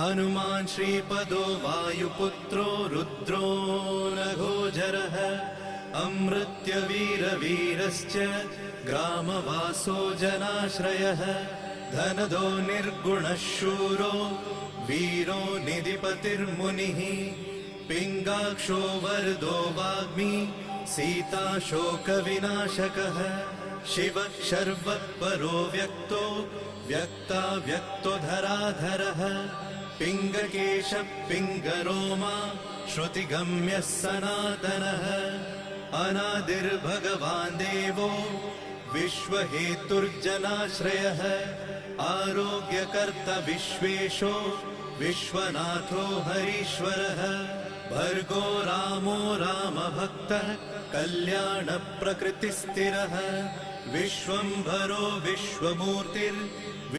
हनुमान् श्रीपदो वायुपुत्रो रुद्रो नघोजरः अमृत्यवीरवीरश्च ग्रामवासो जनाश्रयः धनदो निर्गुणः शूरो वीरो निधिपतिर्मुनिः पिङ्गाक्षो वरदो वाग्मी सीताशोकविनाशकः शिवः शर्वत्परो व्यक्तो व्यक्ताव्यक्तो धराधरः पिङ्गकेशः पिङ्गरोमा श्रुतिगम्यः सनातनः अनादिर्भगवान् देवो विश्वहेतुर्जनाश्रयः आरोग्यकर्ता विश्वेशो विश्वनाथो हरीश्वरः भर्गो रामो रामभक्तः कल्याणप्रकृतिस्थिरः विश्वम्भरो विश्वमूर्तिर्